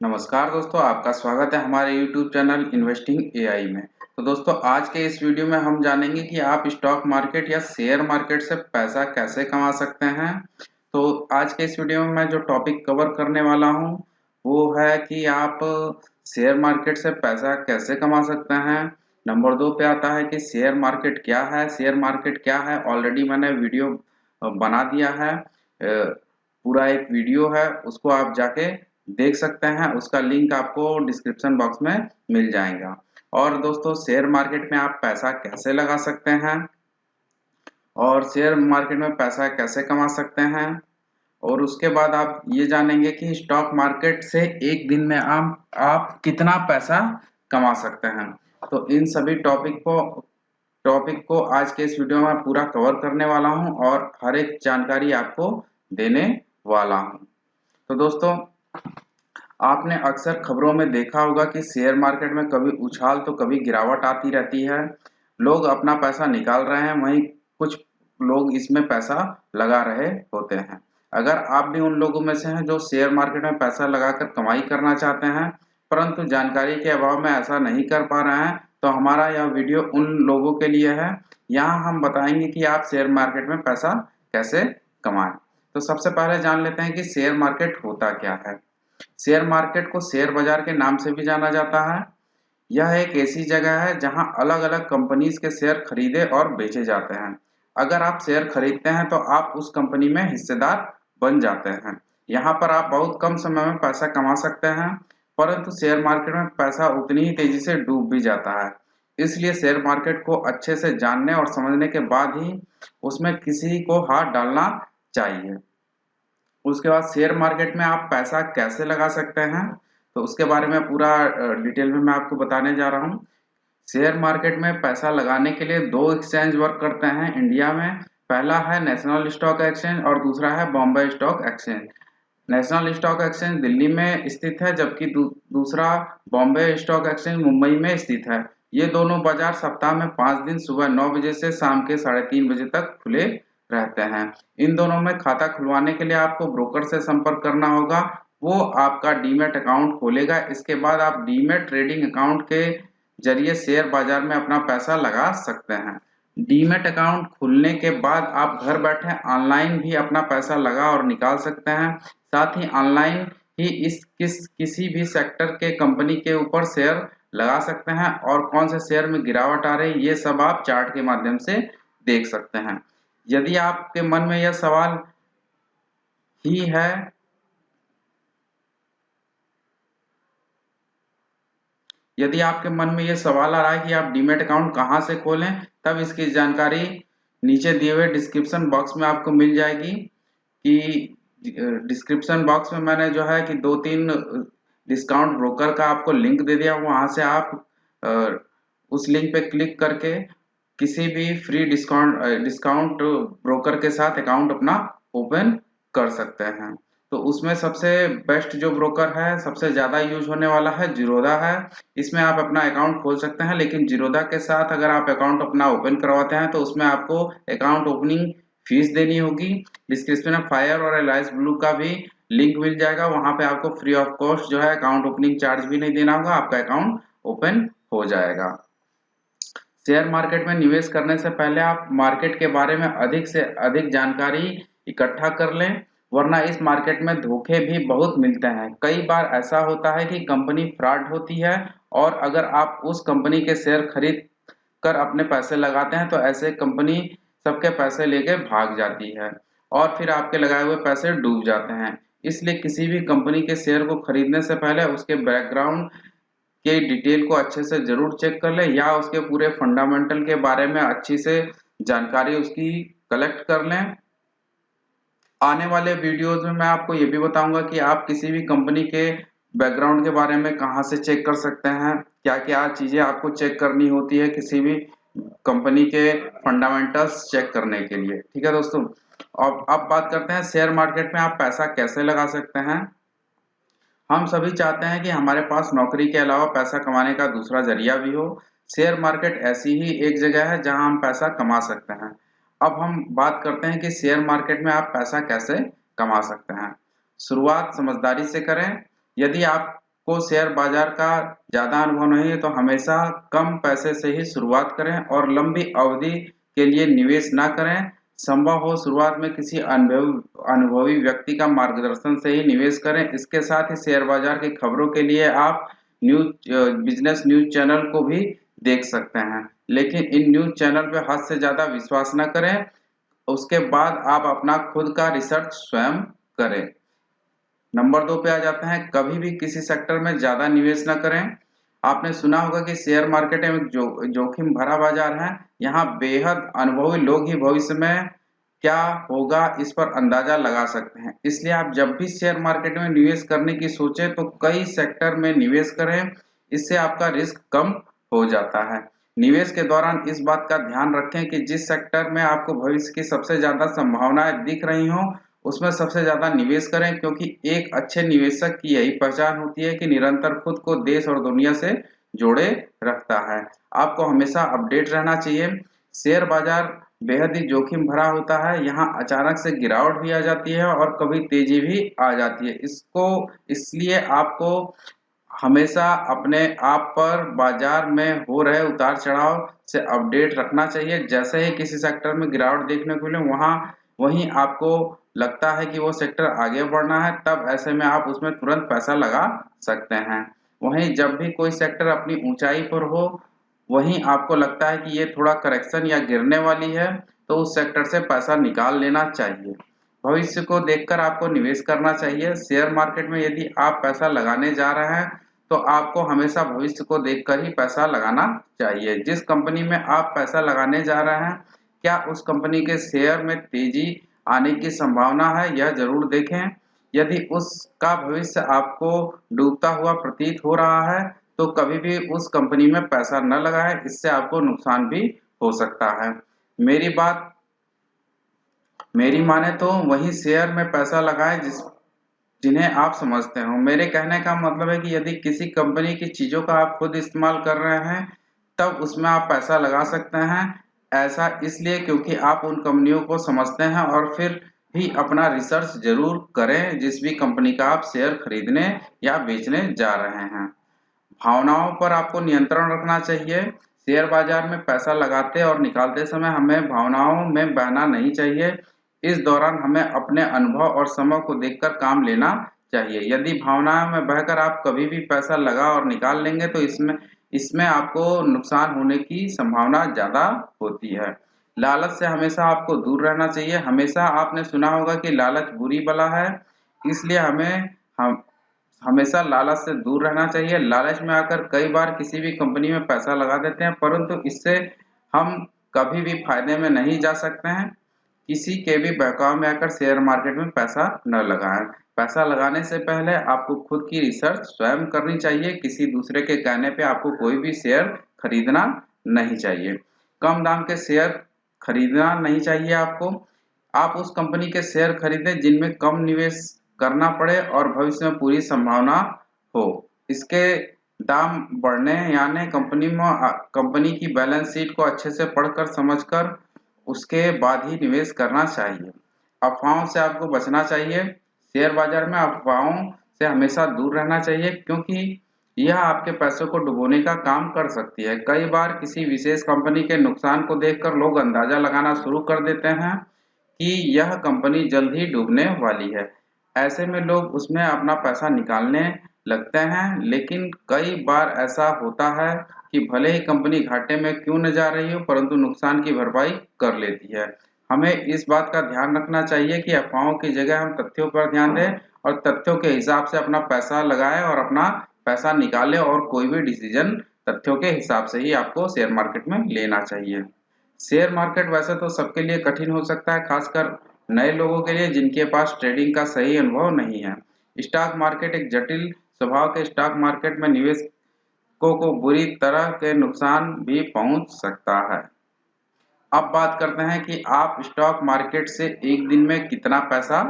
नमस्कार दोस्तों, आपका स्वागत है हमारे YouTube चैनल इन्वेस्टिंग एआई में। तो दोस्तों, आज के इस वीडियो में हम जानेंगे कि आप स्टॉक मार्केट या शेयर मार्केट से पैसा कैसे कमा सकते हैं। तो आज के इस वीडियो में मैं जो टॉपिक कवर करने वाला हूं वो है कि आप शेयर मार्केट से पैसा कैसे कमा सकते हैं। नंबर 2 पे आता है कि शेयर मार्केट क्या है। शेयर मार्केट क्या है, ऑलरेडी मैंने वीडियो बना दिया है। पूरा एक वीडियो है, उसको आप जाके देख सकते हैं। उसका लिंक आपको डिस्क्रिप्शन बॉक्स में मिल जाएगा। और दोस्तों, शेयर मार्केट में आप पैसा कैसे लगा सकते हैं और शेयर मार्केट में पैसा कैसे कमा सकते हैं, और उसके बाद आप ये जानेंगे कि स्टॉक मार्केट से एक दिन में आप कितना पैसा कमा सकते हैं। तो इन सभी टॉपिक को आज के इस वीडियो में पूरा कवर करने वाला हूं और हर एक जानकारी आपको देने वाला हूं। तो दोस्तों, आपने अक्सर खबरों में देखा होगा कि शेयर मार्केट में कभी उछाल तो कभी गिरावट आती रहती है। लोग अपना पैसा निकाल रहे हैं, वहीं कुछ लोग इसमें पैसा लगा रहे होते हैं। अगर आप भी उन लोगों में से हैं जो शेयर मार्केट में पैसा लगाकर कमाई करना चाहते हैं परंतु जानकारी के अभाव में ऐसा नहीं कर पा रहे हैं, तो हमारा यह वीडियो उन लोगों के लिए है। यहाँ हम बताएंगे कि आप शेयर मार्केट में पैसा कैसे कमाएं। तो सबसे पहले जान लेते हैं कि शेयर मार्केट होता क्या है। शेयर मार्केट को शेयर बाजार के नाम से भी जाना जाता है। यह एक ऐसी जगह है जहां अलग-अलग कंपनीज के शेयर खरीदे और बेचे जाते हैं। अगर आप शेयर खरीदते हैं तो आप उस कंपनी में हिस्सेदार बन जाते हैं। यहाँ पर आप बहुत कम समय में पैसा कमा सकते हैं, परंतु शेयर मार्केट में पैसा उतनी ही तेजी से डूब भी जाता है। इसलिए शेयर मार्केट को अच्छे से जानने और समझने के बाद ही उसमें किसी को हाथ डालना चाहिए। उसके बाद शेयर मार्केट में आप पैसा कैसे लगा सकते हैं, तो उसके बारे में पूरा डिटेल में मैं आपको बताने जा रहा हूँ। शेयर मार्केट में पैसा लगाने के लिए दो एक्सचेंज वर्क करते हैं इंडिया में। पहला है नेशनल स्टॉक एक्सचेंज और दूसरा है Bombay stock exchange. National stock exchange Delhi में स्थित है, जबकि दूसरा बॉम्बे स्टॉक एक्सचेंज मुंबई में स्थित है। ये दोनों बाजार सप्ताह में 5 दिन सुबह 9 बजे से शाम के 3:30 बजे तक खुले रहते हैं। इन दोनों में खाता खुलवाने के लिए आपको ब्रोकर से संपर्क करना होगा। वो आपका डीमैट अकाउंट खोलेगा। इसके बाद आप डीमैट ट्रेडिंग अकाउंट के जरिए शेयर बाजार में अपना पैसा लगा सकते हैं। डीमैट अकाउंट खुलने के बाद आप घर बैठे ऑनलाइन भी अपना पैसा लगा और निकाल सकते हैं। साथ ही ऑनलाइन ही किसी भी सेक्टर के कंपनी के ऊपर शेयर लगा सकते हैं और कौन से शेयर में गिरावट आ रही है ये सब आप चार्ट के माध्यम से देख सकते हैं। यदि आपके मन में यह सवाल ही है यदि आपके मन में ये सवाल आ रहा है कि आप डीमैट अकाउंट कहां से खोलें, तब इसकी जानकारी नीचे दिए हुए डिस्क्रिप्शन बॉक्स में आपको मिल जाएगी। कि डिस्क्रिप्शन बॉक्स में मैंने जो है कि 2-3 डिस्काउंट ब्रोकर का आपको लिंक दे दिया। वहां से आप उस लिंक पे क्लिक करके किसी भी फ्री डिस्काउंट ब्रोकर के साथ अकाउंट अपना ओपन कर सकते हैं। तो उसमें सबसे बेस्ट जो ब्रोकर है, सबसे ज़्यादा यूज होने वाला है, जीरोधा है। इसमें आप अपना अकाउंट खोल सकते हैं, लेकिन जीरोधा के साथ अगर आप अकाउंट अपना ओपन करवाते हैं तो उसमें आपको अकाउंट ओपनिंग फीस देनी होगी। डिस्क्रिप्शन में फायर और एलाइस ब्लू का भी लिंक मिल जाएगा। वहां पे आपको फ्री ऑफ कॉस्ट जो है अकाउंट ओपनिंग चार्ज भी नहीं देना होगा, आपका अकाउंट ओपन हो जाएगा। शेयर मार्केट में निवेश करने से पहले आप मार्केट के बारे में अधिक से अधिक जानकारी इकट्ठा कर लें, वरना इस मार्केट में धोखे भी बहुत मिलते हैं। कई बार ऐसा होता है कि कंपनी फ्रॉड होती है और अगर आप उस कंपनी के शेयर खरीद कर अपने पैसे लगाते हैं तो ऐसे कंपनी सबके पैसे लेके भाग जाती है और फिर आपके लगाए हुए पैसे डूब जाते हैं। इसलिए किसी भी कंपनी के शेयर को खरीदने से पहले उसके बैकग्राउंड के डिटेल को अच्छे से जरूर चेक कर लें या उसके पूरे फंडामेंटल के बारे में अच्छी से जानकारी उसकी कलेक्ट कर लें। आने वाले वीडियोस में मैं आपको ये भी बताऊंगा कि आप किसी भी कंपनी के बैकग्राउंड के बारे में कहां से चेक कर सकते हैं, क्या क्या चीजें आपको चेक करनी होती है किसी भी कंपनी के फंडामेंटल्स चेक करने के लिए। ठीक है दोस्तों, अब बात करते हैं शेयर मार्केट में आप पैसा कैसे लगा सकते हैं। हम सभी चाहते हैं कि हमारे पास नौकरी के अलावा पैसा कमाने का दूसरा जरिया भी हो। शेयर मार्केट ऐसी ही एक जगह है जहां हम पैसा कमा सकते हैं। अब हम बात करते हैं कि शेयर मार्केट में आप पैसा कैसे कमा सकते हैं। शुरुआत समझदारी से करें। यदि आप को शेयर बाजार का ज़्यादा अनुभव नहीं है तो हमेशा कम पैसे से ही शुरुआत करें और लंबी अवधि के लिए निवेश ना करें। संभव हो शुरुआत में किसी अनुभवी व्यक्ति का मार्गदर्शन से ही निवेश करें। इसके साथ ही शेयर बाजार की खबरों के लिए आप बिजनेस न्यूज चैनल को भी देख सकते हैं, लेकिन इन न्यूज चैनल पे हद से ज़्यादा विश्वास न करें। उसके बाद आप अपना खुद का रिसर्च स्वयं करें। नंबर 2 पे आ जाते हैं, कभी भी किसी सेक्टर में ज़्यादा निवेश न करें। आपने सुना होगा कि शेयर मार्केट में जोखिम भरा बाजार है। यहाँ बेहद अनुभवी लोग ही भविष्य में क्या होगा इस पर अंदाजा लगा सकते हैं। इसलिए आप जब भी शेयर मार्केट में निवेश करने की सोचें तो कई सेक्टर में निवेश करें, इससे आपका रिस्क कम हो जाता है। निवेश के दौरान इस बात का ध्यान रखें कि जिस सेक्टर में आपको भविष्य की सबसे ज़्यादा संभावनाएं दिख रही हों उसमें सबसे ज़्यादा निवेश करें, क्योंकि एक अच्छे निवेशक की यही पहचान होती है कि निरंतर खुद को देश और दुनिया से जोड़े रखता है। आपको हमेशा अपडेट रहना चाहिए। शेयर बाजार बेहद ही जोखिम भरा होता है। यहाँ अचानक से गिरावट भी आ जाती है और कभी तेजी भी आ जाती है। इसलिए आपको हमेशा अपने आप पर बाजार में हो रहे उतार चढ़ाव से अपडेट रखना चाहिए। जैसे ही किसी सेक्टर में गिरावट देखने को मिले वहीं आपको लगता है कि वो सेक्टर आगे बढ़ना है, तब ऐसे में आप उसमें तुरंत पैसा लगा सकते हैं। वहीं जब भी कोई सेक्टर अपनी ऊंचाई पर हो, वहीं आपको लगता है कि ये थोड़ा करेक्शन या गिरने वाली है, तो उस सेक्टर से पैसा निकाल लेना चाहिए। भविष्य को देखकर आपको निवेश करना चाहिए। शेयर मार्केट में यदि आप पैसा लगाने जा रहे हैं तो आपको हमेशा भविष्य को देखकर ही पैसा लगाना चाहिए। जिस कंपनी में आप पैसा लगाने जा रहे हैं, क्या उस कंपनी के शेयर में तेजी आने की संभावना है, यह जरूर देखें। यदि उसका भविष्य आपको डूबता हुआ प्रतीत हो रहा है तो कभी भी उस कंपनी में पैसा न लगाएं, इससे आपको नुकसान भी हो सकता है। मेरी माने तो वही शेयर में पैसा लगाएं जिन्हें आप समझते हो। मेरे कहने का मतलब है कि यदि किसी कंपनी की चीज़ों का आप खुद इस्तेमाल कर रहे हैं तब उसमें आप पैसा लगा सकते हैं। ऐसा इसलिए क्योंकि आप उन कंपनियों को समझते हैं और फिर भी अपना रिसर्च जरूर करें जिस भी कंपनी का आप शेयर खरीदने या बेचने जा रहे हैं। भावनाओं पर आपको नियंत्रण रखना चाहिए। शेयर बाजार में पैसा लगाते और निकालते समय हमें भावनाओं में बहना नहीं चाहिए। इस दौरान हमें अपने अनुभव और समय को देखकर काम लेना चाहिए। यदि भावनाओं में बहकर आप कभी भी पैसा लगा और निकाल लेंगे तो इसमें आपको नुकसान होने की संभावना ज़्यादा होती है। लालच से हमेशा आपको दूर रहना चाहिए। हमेशा आपने सुना होगा कि लालच बुरी बला है, इसलिए हम हमेशा लालच से दूर रहना चाहिए। लालच में आकर कई बार किसी भी कंपनी में पैसा लगा देते हैं, परंतु इससे हम कभी भी फायदे में नहीं जा सकते हैं। किसी के भी बहकावे में आकर शेयर मार्केट में पैसा न लगाएं। पैसा लगाने से पहले आपको खुद की रिसर्च स्वयं करनी चाहिए। किसी दूसरे के कहने पे आपको कोई भी शेयर खरीदना नहीं चाहिए। कम दाम के शेयर खरीदना नहीं चाहिए आपको। आप उस कंपनी के शेयर खरीदें जिनमें कम निवेश करना पड़े और भविष्य में पूरी संभावना हो। इसके दाम बढ़ने यानी कंपनी की बैलेंस शीट को अच्छे से पढ़कर समझकर उसके बाद ही निवेश करना चाहिए। अफवाहों से आपको बचना चाहिए। शेयर बाजार में अफवाहों से हमेशा दूर रहना चाहिए, क्योंकि यह आपके पैसों को डुबोने का काम कर सकती है। कई बार किसी विशेष कंपनी के नुकसान को देखकर लोग अंदाजा लगाना शुरू कर देते हैं कि यह कंपनी जल्द ही डूबने वाली है। ऐसे में लोग उसमें अपना पैसा निकालने लगते हैं, लेकिन कई बार ऐसा होता है कि भले ही कंपनी घाटे में क्यों न जा रही हो, परंतु नुकसान की भरपाई कर लेती है। हमें इस बात का ध्यान रखना चाहिए कि अफवाहों की जगह हम तथ्यों पर ध्यान दें और तथ्यों के हिसाब से अपना पैसा लगाएं और अपना पैसा निकालें, और कोई भी डिसीजन तथ्यों के हिसाब से ही आपको शेयर मार्केट में लेना चाहिए। शेयर मार्केट वैसे तो सबके लिए कठिन हो सकता है, खासकर नए लोगों के लिए जिनके पास ट्रेडिंग का सही अनुभव नहीं है। स्टॉक मार्केट एक जटिल स्वभाव के स्टॉक मार्केट में निवेशकों को बुरी तरह के नुकसान भी पहुंच सकता है। अब बात करते हैं कि आप स्टॉक मार्केट से एक दिन में कितना पैसा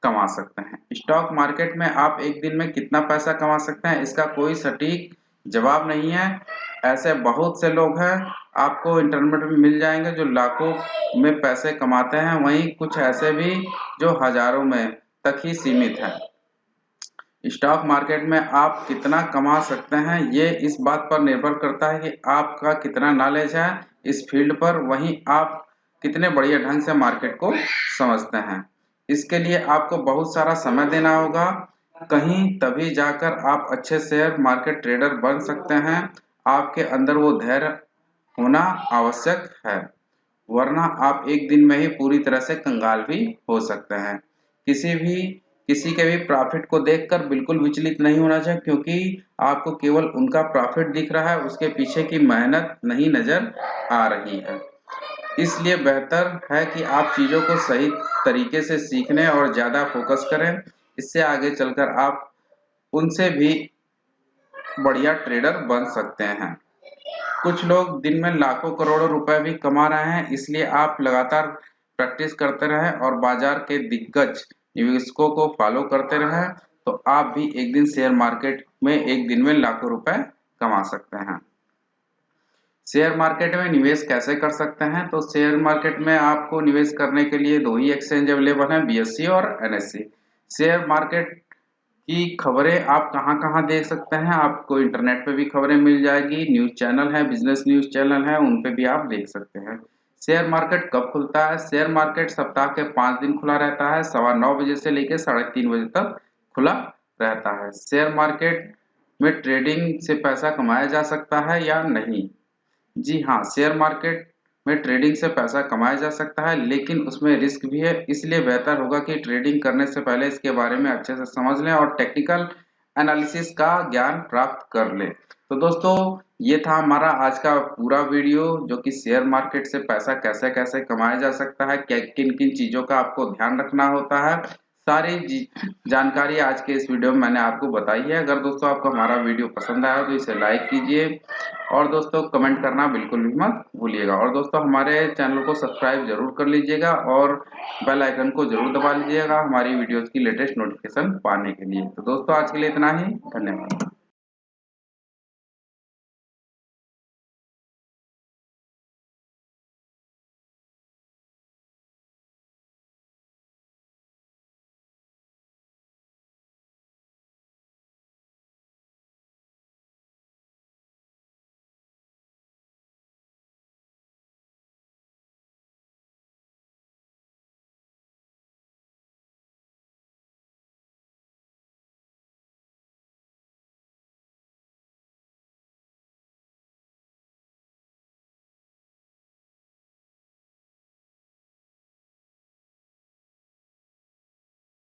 कमा सकते हैं। स्टॉक मार्केट में आप एक दिन में कितना पैसा कमा सकते हैं, इसका कोई सटीक जवाब नहीं है। ऐसे बहुत से लोग हैं, आपको इंटरनेट में मिल जाएंगे, जो लाखों में पैसे कमाते हैं। वहीं कुछ ऐसे भी जो हजारों में तक ही सीमित हैं। स्टॉक मार्केट में आप कितना कमा सकते हैं ये इस बात पर निर्भर करता है कि आपका कितना नॉलेज है इस फील्ड पर, वहीं आप कितने बढ़िया ढंग से मार्केट को समझते हैं। इसके लिए आपको बहुत सारा समय देना होगा, कहीं तभी जाकर आप अच्छे शेयर मार्केट ट्रेडर बन सकते हैं। आपके अंदर वो धैर्य होना आवश्यक है, वरना आप एक दिन में ही पूरी तरह से कंगाल भी हो सकते हैं। किसी के भी प्रॉफिट को देखकर बिल्कुल विचलित नहीं होना चाहिए, क्योंकि आपको केवल उनका प्रॉफिट दिख रहा है, उसके पीछे की मेहनत नहीं नजर आ रही है। इसलिए बेहतर है कि आप चीजों को सही तरीके से सीखने और ज्यादा फोकस करें। इससे आगे चलकर आप उनसे भी बढ़िया ट्रेडर बन सकते हैं। कुछ लोग दिन में लाखों करोड़ों रुपए भी कमा रहे हैं, इसलिए आप लगातार प्रैक्टिस करते रहें और बाजार के दिग्गज निवेशकों को फॉलो करते रहें, तो आप भी एक दिन शेयर मार्केट में एक दिन में लाखों रुपए कमा सकते हैं। शेयर मार्केट में निवेश कैसे कर सकते हैं? तो शेयर मार्केट में आपको निवेश करने के लिए दो ही एक्सचेंज अवेलेबल हैं, BSE और NSE। शेयर मार्केट की खबरें आप कहां देख सकते हैं? आपको इंटरनेट पे भी खबरें मिल जाएगी, न्यूज चैनल है, बिजनेस न्यूज चैनल है, उन पे भी आप देख सकते हैं। शेयर मार्केट कब खुलता है? शेयर मार्केट सप्ताह के 5 दिन खुला रहता है, 9:15 बजे से लेकर 3:30 बजे तक खुला रहता है। शेयर मार्केट में ट्रेडिंग से पैसा कमाया जा सकता है या नहीं? जी हाँ, शेयर मार्केट में ट्रेडिंग से पैसा कमाया जा सकता है, लेकिन उसमें रिस्क भी है। इसलिए बेहतर होगा कि ट्रेडिंग करने से पहले इसके बारे में अच्छे से समझ लें और टेक्निकल एनालिसिस का ज्ञान प्राप्त कर लें। तो दोस्तों, ये था हमारा आज का पूरा वीडियो, जो कि शेयर मार्केट से पैसा कैसे कैसे कमाया जा सकता है, किन किन चीजों का आपको ध्यान रखना होता है, सारी जानकारी आज के इस वीडियो में मैंने आपको बताई है। अगर दोस्तों आपको हमारा वीडियो पसंद आया तो इसे लाइक कीजिए और दोस्तों कमेंट करना बिल्कुल भी मत भूलिएगा। और दोस्तों हमारे चैनल को सब्सक्राइब जरूर कर लीजिएगा और बेल आइकन को जरूर दबा लीजिएगा हमारी वीडियोस की लेटेस्ट नोटिफिकेशन पाने के लिए। तो दोस्तों आज के लिए इतना ही, धन्यवाद।